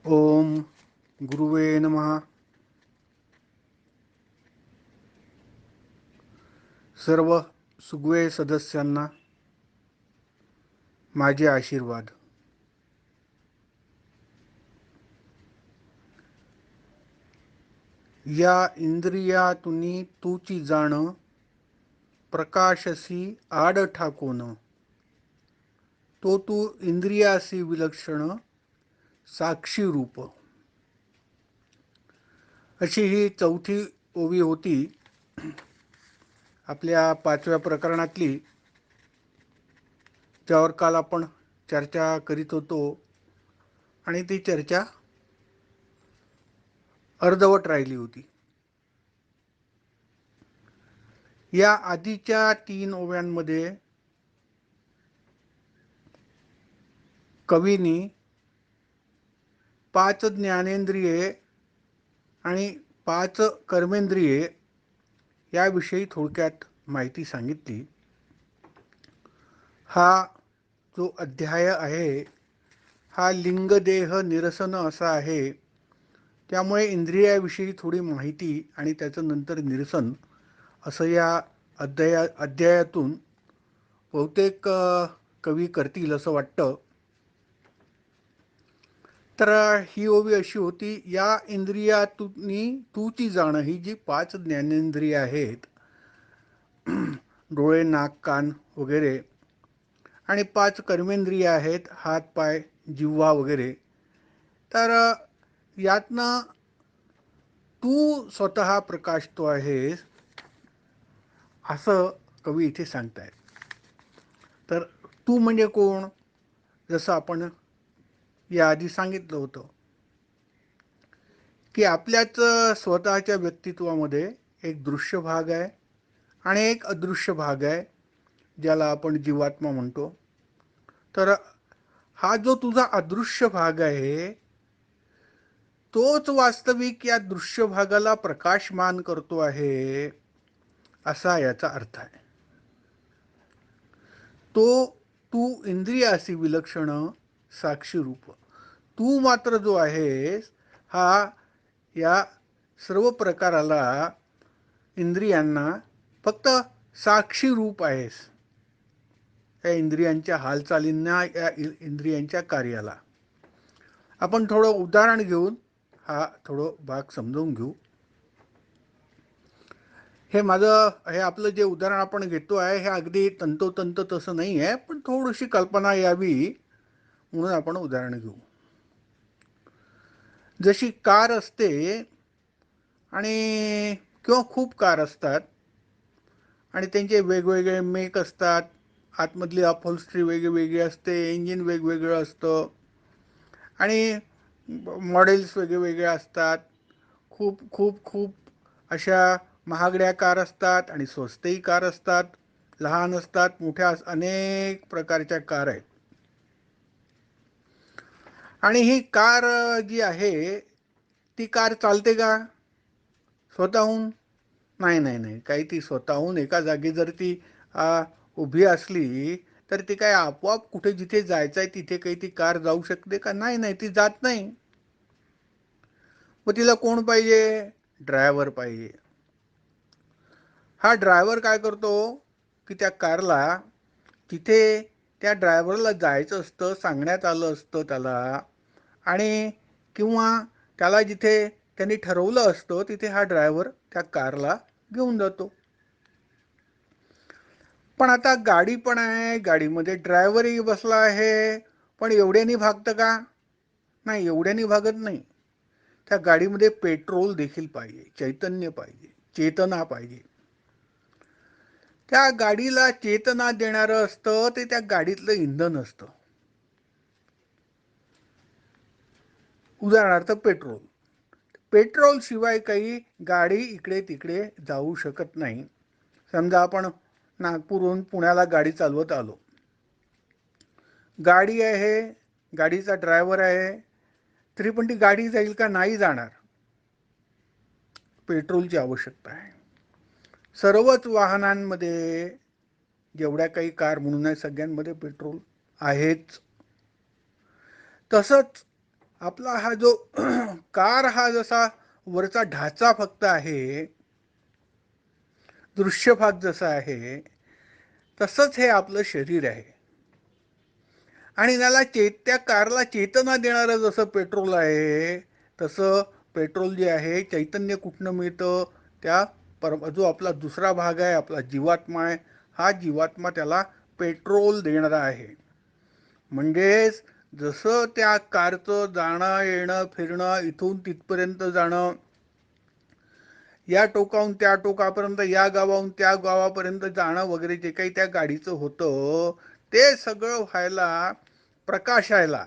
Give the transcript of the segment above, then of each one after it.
ओम गुरुवे नमः. सर्व सुगवे सदस्यांना माझे आशीर्वाद. या इंद्रियातुनी तूची जाण, प्रकाशसी आड ठाकोन. तो तू इंद्रियासी विलक्षण, साक्षी रूप. अशी ही चौथी ओवी होती आपल्या 5व्या प्रकरणातली, ज्यावर काल आपण चर्चा करीत होतो. आणि ती चर्चा अर्धवट राहिली होती. या आधीच्या 3 ओव्यांमध्ये कवीनी 5 ज्ञानेंद्रिये आणि 5 कर्मेंद्रिये याविषयी थोडक्यात माहिती सांगितली. हा जो अध्याय आहे हा लिंगदेह निरसन असा आहे. त्यामुळे इंद्रियाविषयी थोडी माहिती आणि त्याचं नंतर निरसन असं या अध्यायातून बहुतेक कवी करतील असं वाटतं. तर ही ओवी अशी होती, या इंद्रियातूनी तूची जाण, ही जी 5 ज्ञानेंद्रिय आहेत, डोळे नाक कान वगैरे, आणि 5 कर्मेंद्रिय आहेत, हात पाय जिव्हा वगैरे. तर यातनं तू स्वतः प्रकाशतो आहेस असं कवी इथे सांगतायत. तर तू म्हणजे कोण? जसं आपण याआधी सांगितलं होतं की आपल्याच स्वतःच्या व्यक्तित्वामध्ये एक दृश्य भाग आहे आणि एक अदृश्य भाग आहे, ज्याला आपण जीवात्मा म्हणतो. तर हा जो तुझा अदृश्य भाग आहे तोच वास्तविक या दृश्य भागाला प्रकाशमान करतो आहे, असा याचा अर्थ आहे. तो तू इंद्रियासी विलक्षण, साक्षी रूप. तू मात्र जो आहेस हा या सर्व प्रकाराला, इंद्रियांना फक्त साक्षी रूप आहेस. या इंद्रियांच्या हालचालींना, या इंद्रियांच्या कार्याला. आपण थोडं उदाहरण घेऊन हा थोडं भाग समजून घेऊ. हे आपलं जे उदाहरण आपण घेतो आहे हे अगदी तंतोतंत तसं नाही आहे, पण थोडीशी कल्पना यावी म्हणून आपण उदाहरण घेऊ. जशी कार असते आणि किंवा खूप कार असतात आणि त्यांचे वेगवेगळे मेक असतात, आतमधली अपहोल्स्ट्री वेगळी असते, इंजिन वेगवेगळं असतं आणि मॉडेल्स वेगवेगळे असतात. खूप खूप खूप अशा महागड्या कार असतात आणि स्वस्तही कार असतात, लहान असतात, मोठ्या, अनेक प्रकारच्या कार आहेत. आणि ही कार जी आहे ती कार चालते का स्वतःहून? नाही नाही नाही. काही ती स्वतःहून एका जागी जर ती उभी असली तर ती काय आपोआप कुठे जिथे जायचं आहे तिथे काही ती कार जाऊ शकते का? नाही नाही, ती जात नाही. मग तिला कोण पाहिजे? ड्रायव्हर पाहिजे. हा ड्रायव्हर काय करतो की त्या कारला तिथे त्या ड्रायव्हरला जायचं असतं, सांगण्यात आलं असतं त्याला, आणि किंवा त्याला जिथे त्यांनी ठरवलं असतं तिथे हा ड्रायव्हर त्या कारला घेऊन जातो. पण आता गाडी पण आहे, गाडीमध्ये ड्रायव्हरही बसला आहे, पण एवढ्यानी भागतं का? नाही, एवढ्यानी भागत नाही. त्या गाडीमध्ये पेट्रोल देखील पाहिजे, चैतन्य पाहिजे, चेतना पाहिजे. त्या गाडीला चेतना देणारं असतं ते त्या गाडीतलं इंधन असतं. उदाहरणार्थ पेट्रोल. पेट्रोल शिवाय काही गाडी इकडे तिकडे जाऊ शकत नाही. समजा आपण नागपूरहून पुण्याला गाडी चालवत आलो, गाडी आहे, गाडीचा ड्रायव्हर आहे, तरी पण ती गाडी जाईल का? नाही जाणार. पेट्रोलची आवश्यकता आहे. सर्वच वाहनांमध्ये, जेवढ्या काही कार म्हणून आहे सगळ्यांमध्ये पेट्रोल आहेच. तसंच आपला हा जो कार हा जसा वरचा ढाचा फक्त आहे, दृश्य भाग जसा आहे, तसंच हे आपलं शरीर आहे. आणि त्या कारला चेतना देणारं जसं पेट्रोल आहे, तसं पेट्रोल जे आहे चैतन्य कुठनं मिळतं, त्या जो आपला दुसरा भाग आहे, आपला जीवात्मा आहे, हा जीवात्मा त्याला पेट्रोल देणारा आहे. म्हणजेच जसं त्या कारचं जाणं येणं फिरणं, इथून तिथपर्यंत जाणं, या टोकाहून त्या टोकापर्यंत, या गावाहून त्या गावापर्यंत जाणं वगैरे जे काही त्या गाडीचं होतं, ते सगळं व्हायला, प्रकाशायला,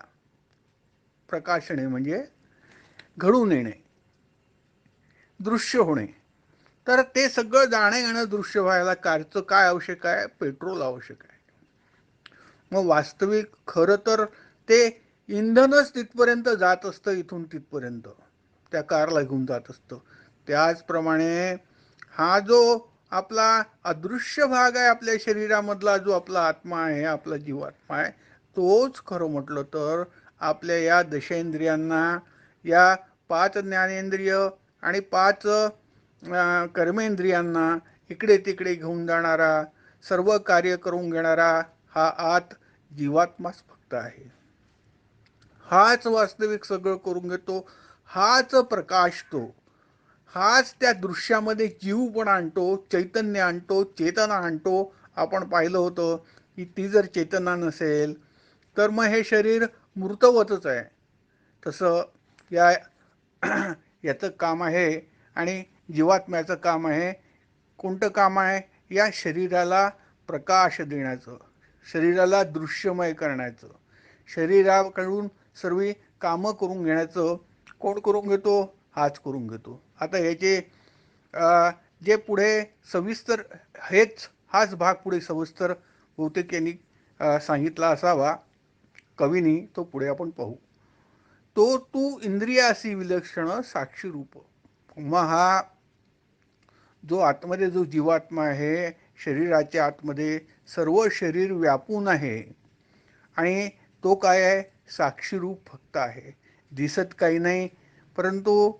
प्रकाशणे म्हणजे घडून येणे, दृश्य होणे. तर ते सगळं जाणं येणं दृश्य व्हायला कारचं काय आवश्यक आहे? पेट्रोल आवश्यक आहे. मग वास्तविक खरं तर ते इंधनच तिथपर्यंत जात असतं, इथून तिथपर्यंत त्या कारला घेऊन जात असतं. त्याचप्रमाणे हा जो आपला अदृश्य भाग आहे आपल्या शरीरामधला, जो आपला आत्मा आहे, आपला जीवात्मा आहे, तोच खरं म्हटलं तर आपल्या या दशेंद्रियांना, या 5 ज्ञानेंद्रिय आणि 5 कर्मेंद्रियांना इकडे तिकडे घेऊन जाणारा, सर्व कार्य करून घेणारा हा आत जीवात्माच फक्त आहे. हाच वास्तविक सगळं करून घेतो, हाच प्रकाशतो, हाच त्या दृश्यामध्ये जीव पण आणतो, चैतन्य आणतो, चेतना आणतो. आपण पाहिलं होतं की ती जर चेतना नसेल तर मग हे शरीर मृतवतच आहे. तसं या याचं काम आहे. आणि जीवात्म्याचं काम आहे. कोणतं काम आहे? या शरीराला प्रकाश देण्याचं, शरीराला दृश्यमय करण्याचं, शरीराकडून सर्व कामं करून घेण्याचं. कोण करून घेतो? हाच करून घेतो. आता याचे जे पुढे सविस्तर, हाच भाग पुढे सविस्तर बहुतेक यांनी सांगितला असावा कवीनी, तो पुढे आपण पाहू. तो तू इंद्रियासी विलक्षण साक्षी रूप. मग हा जो आतमध्ये जो जीवात्मा आहे, शरीराच्या आतमध्ये सर्व शरीर व्यापून आहे. आणि तो काय आहे? साक्षीरूप फक्त आहे. दिसत काही नाही, परंतु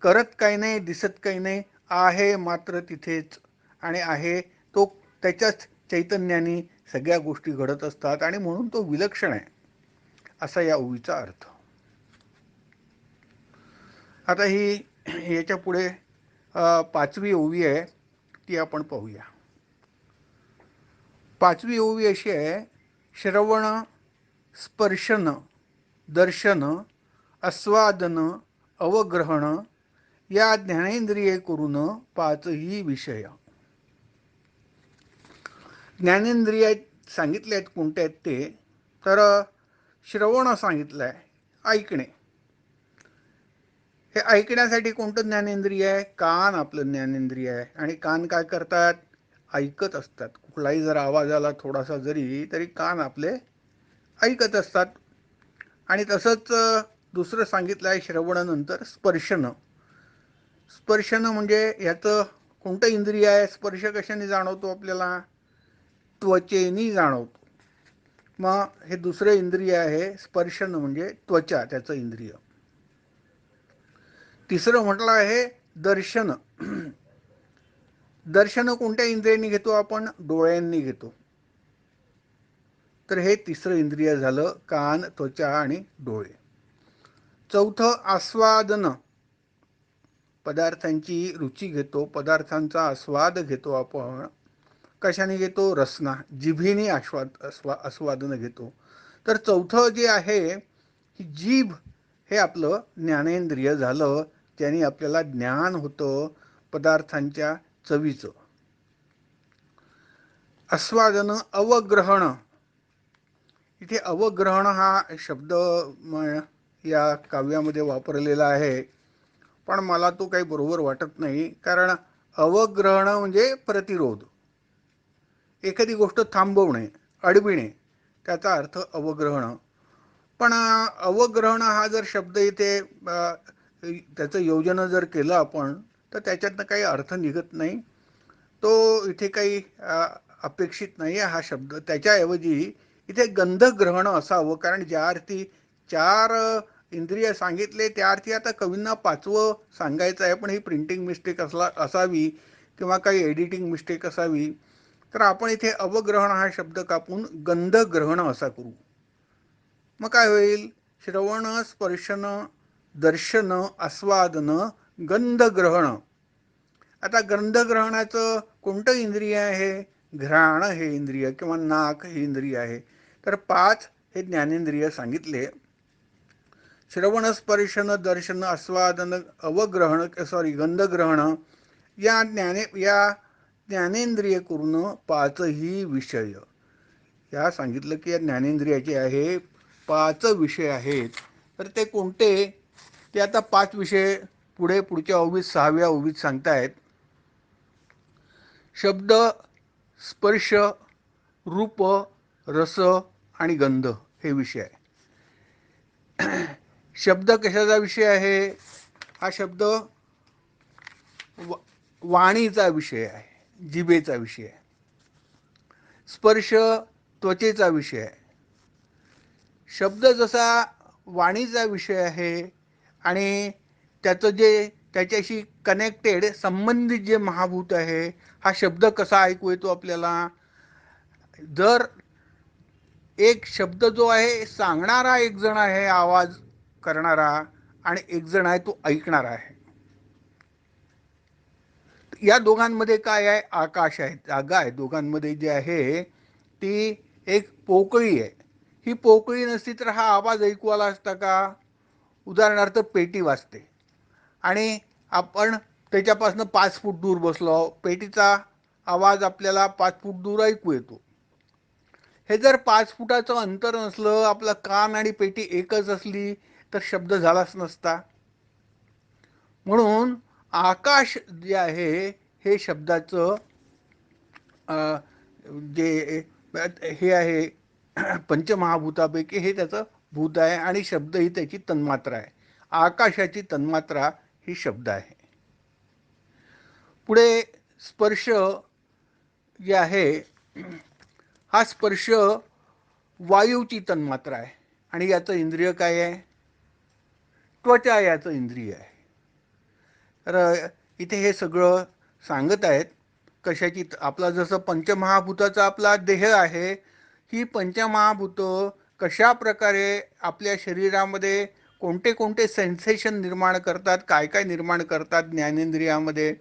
करत काही नाही, दिसत काही नाही, आहे मात्र तिथेच. आणि आहे तो, त्याच्याच चैतन्याने सगळ्या गोष्टी घडत असतात, आणि म्हणून तो विलक्षण आहे, असा या ओवीचा अर्थ. आता ही याच्या पुढे 5वी ओवी आहे, ती आपण पाहूया. 5वी ओवी अशी आहे: श्रवण, स्पर्शन, दर्शन, आस्वादन, अवग्रहण या ज्ञानेंद्रिये करून 5ही विषय. ज्ञानेंद्रिय सांगितले आहेत कोणते आहेत ते? तर श्रवण सांगितलं आहे, ऐकणे. हे ऐकण्यासाठी कोणतं ज्ञानेंद्रिय आहे? कान आपलं ज्ञानेंद्रिय आहे. आणि कान काय करतात? ऐकत असतात. कुठलाही जर आवाज आला थोडासा जरी, तरी कान आपले ऐकत असतात. आणि तसंच दुसरं सांगितलं आहे श्रवणानंतर स्पर्शन. स्पर्शन म्हणजे ह्याचं कोणतं इंद्रिय आहे? स्पर्श कशाने जाणवतो आपल्याला? त्वचेनी जाणवतो. मग हे दुसरं इंद्रिय आहे स्पर्शन, म्हणजे त्वचा, त्याचं इंद्रिय. तिसरं म्हटलं आहे दर्शन. दर्शन कोणत्या इंद्रियांनी घेतो आपण? डोळ्यांनी घेतो. तर हे तिसरं इंद्रिय झालं, कान, त्वचा आणि डोळे. चौथं आस्वादन. पदार्थांची रुची घेतो, पदार्थांचा आस्वाद घेतो आपण. कशाने घेतो? रसना, जिभेने आस्वादन घेतो. तर चौथं जे आहे, ही जीभ, हे आपलं ज्ञानेंद्रिय झालं. त्याने आपल्याला ज्ञान होतं पदार्थांच्या चवीचं. आस्वादन, अवग्रहण. इथे अवग्रहण हा शब्द या काव्यामध्ये वापरलेला आहे, पण मला तो काही बरोबर वाटत नाही. कारण अवग्रहण म्हणजे प्रतिरोध, एखादी गोष्ट थांबवणे, अडविणे, त्याचा अर्थ अवग्रहण. पण अवग्रहण हा जर शब्द इथे त्याचं योजन जर केलं आपण, तर त्याच्यातनं काही अर्थ निघत नाही. तो इथे काही अपेक्षित नाही आहे हा शब्द. त्याच्याऐवजी इथे गंधग्रहण असावं, कारण ज्या अर्थी 4 इंद्रिय सांगितले त्या अर्थी आता कवींना पाचवं सांगायचं आहे, पण ही प्रिंटिंग मिस्टेक असावी किंवा काही एडिटिंग मिस्टेक असावी, तर आपण इथे अवग्रहण हा शब्द कापून गंधग्रहण असा करू. मग काय होईल? श्रवण, स्पर्शन, दर्शन, आस्वादन, गंधग्रहण. आता गंधग्रहणाचं कोणतं इंद्रिय आहे? घ्राण हे इंद्रिय किंवा नाक हे इंद्रिय आहे. तर 5 हे ज्ञानेंद्रिय सांगितले. श्रवण, स्पर्शन, दर्शन, आस्वादन, अवग्रहण गंधग्रहण या ज्ञानेंद्रिय करून 5ही विषय. या सांगितलं की या ज्ञानेंद्रियाचे आहे 5 विषय आहेत. तर ते कोणते? ते आता 5 विषय पुढच्या ओवीत 6व्या ओवीत सांगतायत. शब्द, स्पर्श, रूप, रस आणि गंध हे विषय आहे. शब्द कशाचा विषय आहे? हा शब्द वाणीचा विषय आहे, जिभेचा विषय आहे. स्पर्श त्वचेचा विषय आहे. शब्द जसा वाणीचा विषय आहे आणि त्याच्याशी कनेक्टेड संबंधित जे महाभूत आहे, हा शब्द कसा ऐकू येतो आपल्याला? जर एक शब्द जो आहे सांगणारा एक जण आहे, आवाज करणारा, आणि एक जण आहे तो ऐकणारा आहे. या दोघांमध्ये काय आहे? आकाश आहे, जागा आहे. दोघांमध्ये जे आहे ती एक पोकळी आहे. ही पोकळी नसती तर हा आवाज ऐकू आला असता का? उदाहरणार्थ पेटी वाजते आणि आपण त्याच्यापासून 5 फूट दूर बसलो, पेटीचा आवाज आपल्याला 5 फूट दूर ऐकू येतो. हे जर 5 फुटाचं अंतर नसलं, आपला कान आणि पेटी एकच असली, तर शब्द झालाच नसता. म्हणून आकाश जे आहे हे शब्दाचं जे हे आहे पंचमहाभूतापैकी हे त्याचं भूत आहे आणि शब्द ही त्याची तन्मात्रा आहे. आकाशाची तन्मात्रा ही शब्द आहे. पुढे स्पर्श जे आहे, हा स्पर्श वायूची तन्मात्रा आहे आणि याचं इंद्रिय काय आहे? त्वचा याचं इंद्रिय आहे. तर इथे हे सगळं सांगत आहेत. कशाची? आपला जसं पंचमहाभूताचा आपला देह आहे, ही पंचमहाभूत कशा प्रकारे आपल्या शरीरामध्ये कोणते कोणते सेन्सेशन निर्माण करतात, काय काय निर्माण करतात ज्ञानेंद्रियामध्ये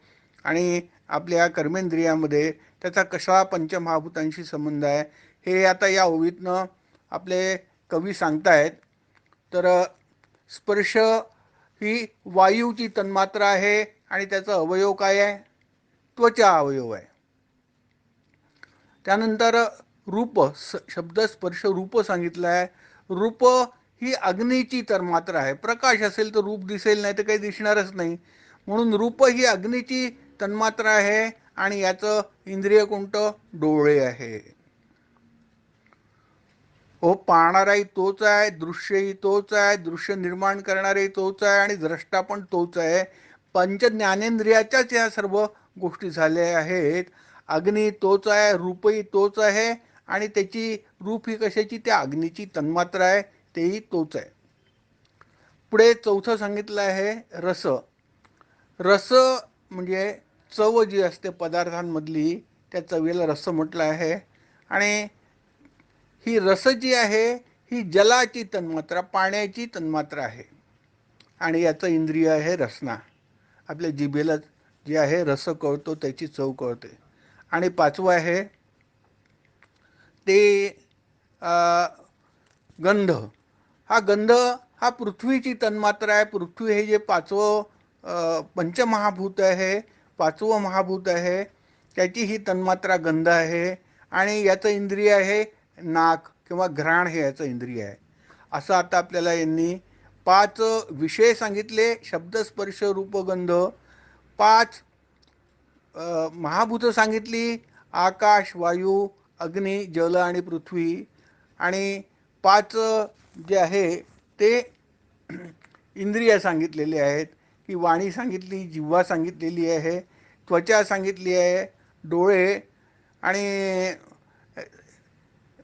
आणि आपल्या कर्मेंद्रियामध्ये, त्याचा कशा पंचमहाभूतांशी संबंध आहे, हे आता या ओवीतनं आपले कवी सांगतायत. तर स्पर्श ही वायूची तन्मात्रा आहे आणि त्याचा अवयव काय आहे? त्वचा अवयव आहे. त्यानंतर रूप, शब्द स्पर्श रूप सांगितलं आहे. रूप ही अग्नीची तन्मात्रा आहे. प्रकाश असेल तर रूप दिसेल, नाही तर काही दिसणारच नाही. म्हणून रूप ही अग्नीची तन्मात्रा आहे आणि याचं इंद्रिय कोणतं? डोळे आहे. हो, पाहणाराही तोच आहे, दृश्यही तोच आहे, दृश्य निर्माण करणारे तोच आहे आणि द्रष्टा पण तोच आहे. पंच ज्ञानेंद्रियाच्याच या सर्व गोष्टी झाल्या आहेत. अग्नी तोच आहे, रूपही तोच आहे आणि त्याची रूप ही कशाची? त्या अग्नीची तन्मात्रा आहे, तेही तोच आहे. पुढे चौथं सांगितलं आहे रस. रस म्हणजे चव जी असते पदार्थांमधली, त्या चवीला रस म्हटलं आहे. आणि ही रस जी आहे ही जलाची तन्मात्रा, पाण्याची तन्मात्रा आहे आणि याचं इंद्रिय आहे रसना. आपल्या जिभेला जे आहे रस कळतो, त्याची चव कळते. आणि 5वं आहे ते गंध. हा गंध हा पृथ्वीची तन्मात्रा आहे. पृथ्वी हे जे 5वं पंचमहाभूत आहे, 5वं महाभूत आहे, त्याची ही तन्मात्रा गंध आहे आणि याचं इंद्रिय आहे नाक किंवा घ्राण हे याचं इंद्रिय आहे. असं आता आपल्याला यांनी 5 विषय सांगितले. शब्द, स्पर्श, रूप, गंध. 5 महाभूतं सांगितली: आकाश, वायू, अग्नी, जल आणि पृथ्वी. आणि 5 जे आहे ते इंद्रिय सांगितलेले आहेत, की वाणी सांगितली, जिव्हा सांगितलेली आहे, त्वचा सांगितली आहे, डोळे आणि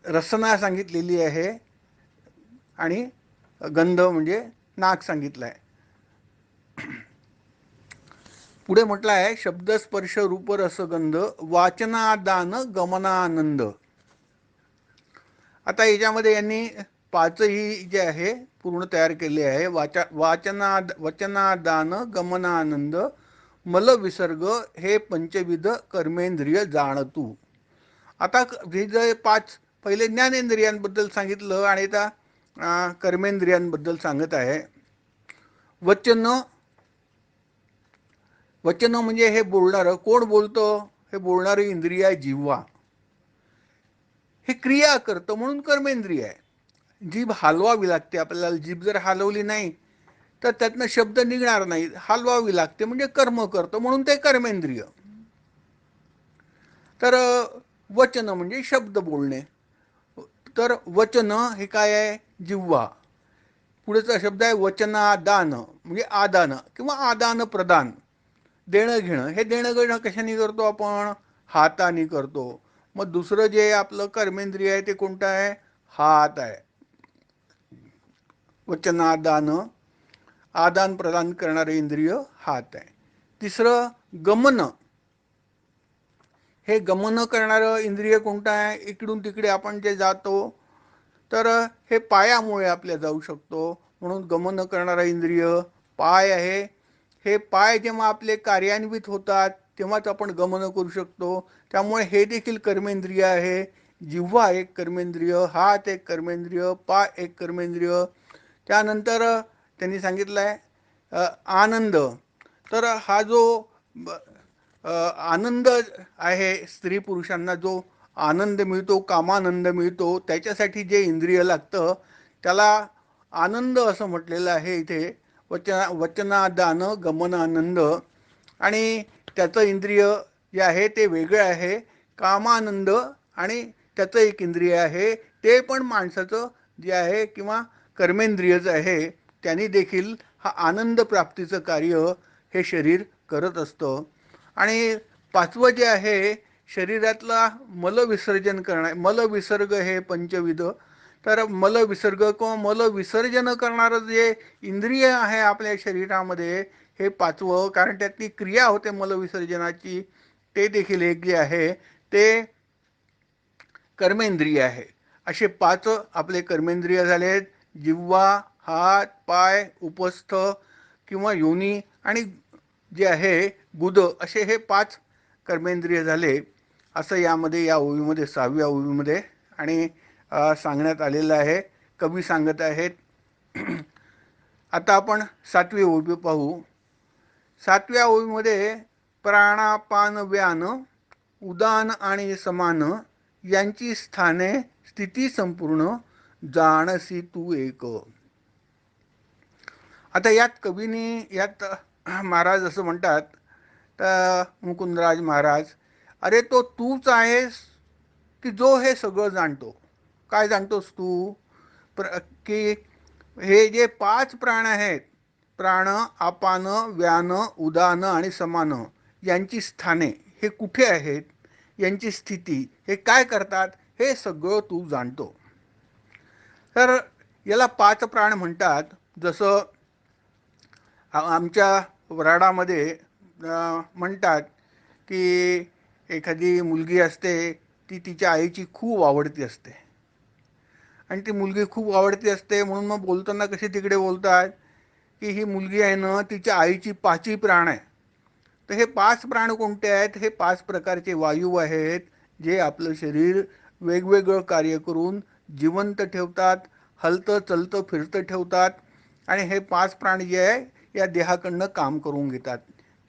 रसना सांगितलेली आहे आणि गंध म्हणजे नाक सांगितलं आहे. पुढे म्हटलं आहे शब्द स्पर्श रूप रसगंध वाचनादान गमनानंद. आता याच्यामध्ये यांनी पाचही जे आहे पूर्ण तयार केले आहे. वचनादान गमनानंद मल विसर्ग हे पंचविध कर्मेंद्रिय जाणतू. आता हे जे पाच पहिले ज्ञानेंद्रियांबद्दल सांगितलं आणि आता कर्मेंद्रियांबद्दल सांगत आहे. वचन वचन म्हणजे हे बोलणारं. कोण बोलतं? हे बोलणारं इंद्रिय आहे जिव्हा. हे क्रिया करतं म्हणून कर्मेंद्रिय आहे. जीभ हलवावी लागते आपल्याला. जीभ जर हलवली नाही तर त्यातनं शब्द निघणार नाही. हलवावी लागते म्हणजे कर्म करतं म्हणून ते कर्मेंद्रिय. तर वचन म्हणजे शब्द बोलणे. तर वचन हे काय आहे? जिव्हा. पुढेचा शब्द आहे वचनादान म्हणजे आदान किंवा आदान प्रदान, देणं घेणं. हे देणं घेणं कशाने करतो आपण? हाताने करतो. मग दुसरं जे आपलं कर्मेंद्रिय आहे ते कोणतं आहे? हात आहे. वचनादान आदान प्रदान करणारे इंद्रिय हात आहे. तिसरं गमन. हे गमन करणारं इंद्रिय कोणतं आहे? इकडून तिकडे आपण जे जातो तर हे पायामुळे आपल्या जाऊ शकतो म्हणून गमन करणारा इंद्रिय पाय आहे. हे पाय जेव्हा आपले कार्यान्वित होतात तेव्हाच आपण गमन करू शकतो. त्यामुळे हे देखील कर्मेंद्रिय आहे. जिव्हा एक कर्मेंद्रिय, हात एक कर्मेंद्रिय, पाय एक कर्मेंद्रिय. त्यानंतर त्यांनी सांगितलं आहे आनंद. तर हा जो आनंद आहे, स्त्री पुरुषांना जो आनंद मिळतो, कामानंद मिळतो, त्याच्यासाठी जे इंद्रिय लागतं त्याला आनंद असं म्हटलेलं आहे इथे. वचनादान गमनानंद. आणि त्याचं इंद्रिय जे आहे ते वेगळं आहे. कामानंद आणि त्याचं एक इंद्रिय आहे ते पण माणसाचं जे आहे किंवा कर्मेंद्रियच आहे. त्यांनी देखील हा आनंद प्राप्तीचं कार्य हे शरीर करत असतं. आणि पाचवं जे आहे शरीरातला मलविसर्जन करणं. मलविसर्ग हे पंचविध. तर मलविसर्ग किंवा मलविसर्जन करणारं जे इंद्रिय आहे आपल्या शरीरामध्ये हे पाचवं, कारण त्यातली क्रिया होते मलविसर्जनाची, ते देखील एक जे आहे ते कर्मेंद्रिय आहे. असे पाच आपले कर्मेंद्रिय झालेत. जिव्हा, हात, पाय, उपस्थ किंवा योनी आणि जे आहे गुद, असे हे पाच कर्मेंद्रिय झाले. असं यामध्ये या ओवीमध्ये 6व्या ओवीमध्ये आणि सांगण्यात आलेलं आहे. कवी सांगत आहेत. आता आपण 7वी ओवी पाहू. 7व्या ओवीमध्ये प्राणापान व्यान उदान आणि समान यांची स्थाने स्थिती संपूर्ण जाणसी तू एक. आता यात कवीनी यात महाराज असं म्हणतात तर मुकुंदराज महाराज, अरे तो तूच आहेस की जो हे सगळं जाणतो. काय जाणतोस तू? की हे जे पाच प्राण आहेत, प्राण, आपान, व्यान, उदान आणि समान, यांची स्थाने हे कुठे आहेत, यांची स्थिती हे काय करतात, हे सगळं तू जाणतो. तर याला पाच प्राण म्हणतात. जसं आमच्या वराडामध्ये म्हणतात की एखादी मुलगी असते ती तिच्या आईची खूप आवडती असते आणि ती मुलगी खूप आवडती असते म्हणून मग बोलताना कसे तिकडे बोलतात की ही मुलगी आहे ना तिच्या आईची पाचही प्राण आहे. तर हे पाच प्राण कोणते आहेत? हे पाच प्रकारचे वायू आहेत जे आपलं शरीर वेगवेगळं कार्य करून जिवंत ठेवतात, हलतं चलतं फिरतं ठेवतात. आणि हे पाच प्राण जे आहे या देहाकडनं काम करून घेतात.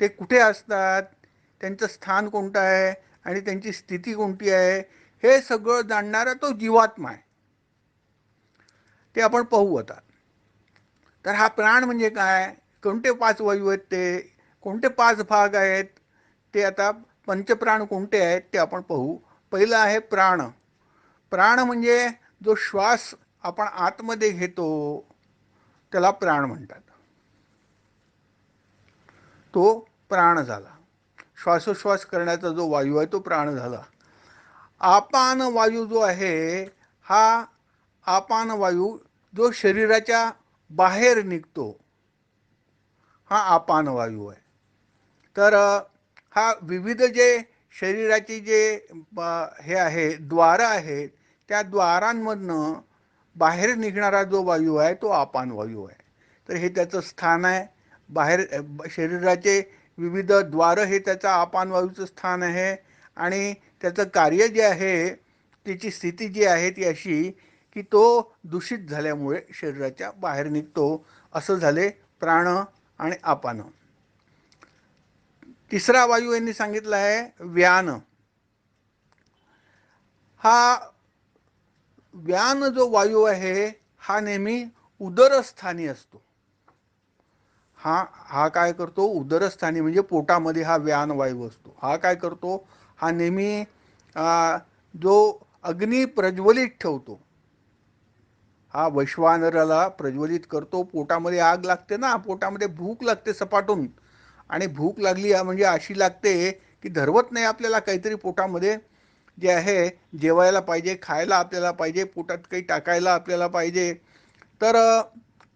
ते कुठे असतात, त्यांचं स्थान कोणतं आहे आणि त्यांची स्थिती कोणती आहे, हे सगळं जाणणारा तो जीवात्मा आहे. ते आपण पाहू आता. तर हा प्राण म्हणजे काय, कोणते पाच वायू आहेत, ते कोणते पाच भाग आहेत, ते आता पंचप्राण कोणते आहेत ते आपण पाहू. पहिलं आहे प्राण. प्राण म्हणजे जो श्वास आपण आतमध्ये घेतो त्याला प्राण म्हणतात. तो प्राण झाला. श्वासोश्वास करण्याचा जो वायू आहे तो प्राण झाला. आपान वायू जो आहे हा आपान वायू जो शरीराच्या बाहेर निघतो हा आपान वायू आहे. तर हा विविध जे शरीराची जे हे आहे द्वार आहेत, त्या द्वारांमधनं बाहेर निघणारा जो वायू आहे तो आपान वायू आहे. तर हे त्याचं स्थान आहे. बाहेर शरीराचे विविध द्वार हे त्याचं आपान वायूचं स्थान आहे. आणि त्याचं कार्य जे आहे, त्याची स्थिती जी आहे ती अशी की तो दूषित झाल्यामुळे शरीराच्या बाहेर निघतो. असं झाले प्राण आणि आपान. तिसरा वायू यांनी सांगितला आहे व्यान. हा व्यान जो वायू आहे हा नेहमी उदरस्थानी असतो. हा हा काय करतो, उदरस्थानी म्हणजे पोटामध्ये हा व्यान वायू असतो. हा काय करतो, हा नेहमी जो अग्नी प्रज्वलित ठेवतो. हा वैश्वानराला प्रज्वलित करतो. पोटामध्ये आग लागते ना, पोटामध्ये भूक लागते सपाटून, आणि भूक लागली म्हणजे अशी लागते की धरवत नाही आपल्याला. काहीतरी पोटामध्ये जे आहे जेवायला पाहिजे, खायला आपल्याला पाहिजे, पोटात काही टाकायला आपल्याला पाहिजे. तर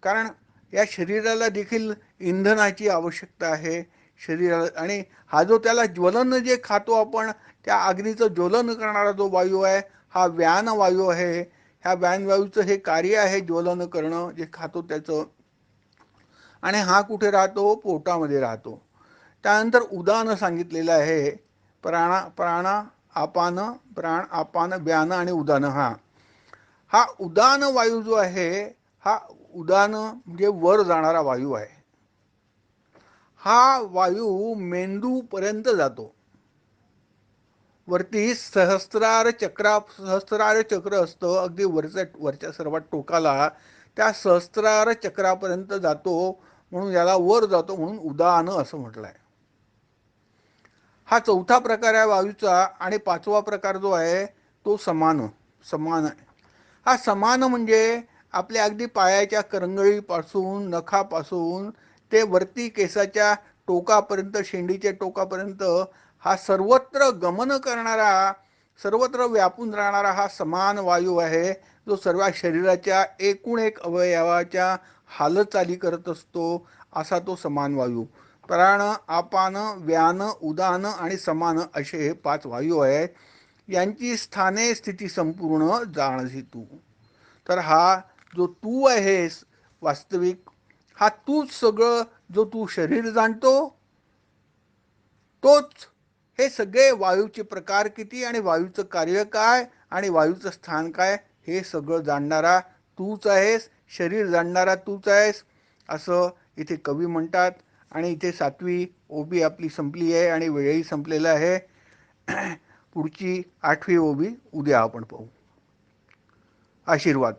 कारण या शरीराला देखील इंधनाची आवश्यकता आहे शरीराला. आणि हा जो त्याला ज्वलन जे खातो आपण, त्या अग्नीचं ज्वलन करणारा जो वायू आहे हा व्यान वायू आहे. ह्या व्यान वायूचं हे कार्य आहे ज्वलन करणं, जे खातो त्याचं. आणि हा कुठे राहतो, पोटामध्ये राहतो. त्यानंतर उदान सांगितलेलं आहे. प्राण आपान, प्राण आपान व्यान आणि उदान. हा उदान वायू जो आहे, हा उदान म्हणजे वर जाणारा वायू आहे. हा वायू मेंदूपर्यंत जातो. वरती सहस्रार चक्र असतं अगदी वरच्या सर्वात टोकाला. त्या सहस्रार चक्रापर्यंत जातो, म्हणून याला वर जातो, म्हणून उदान असं म्हटलंय. हा चौथा प्रकार आहे वायूचा. आणि पाचवा प्रकार जो आहे तो समान आहे. हा समान म्हणजे आपल्या अगदी पायाच्या करंगळीपासून, नखापासून ते वरती केसाच्या टोकापर्यंत, शेंडीच्या टोकापर्यंत हा सर्वत्र गमन करणारा, सर्वत्र व्यापून राहणारा हा समान वायू आहे, जो सर्व शरीराच्या एकूण एक अवयवाच्या हालचाली करत असतो. असा तो समान वायू. प्राण आपान व्यान उदान आणि समान असे हे 5 वायू आहेत. यांची स्थाने स्थिती संपूर्ण जाणसी तू. तर हा जो तू आहेस वास्तविक, हा तूच सगळं. जो तू शरीर जाणतो तोच हे सगळे वायूचे प्रकार किती, आणि वायूचं कार्य काय, आणि वायूचं स्थान काय, हे सगळं जाणणारा तूच आहेस. शरीर जाणणारा तूच आहेस असं इथे कवी म्हणतात. आणि इथे 7वी ओबी आपली संपली आहे आणि वेळही संपलेला आहे. पुढची 8वी ओबी उद्या आपण पाहू. आशीर्वाद.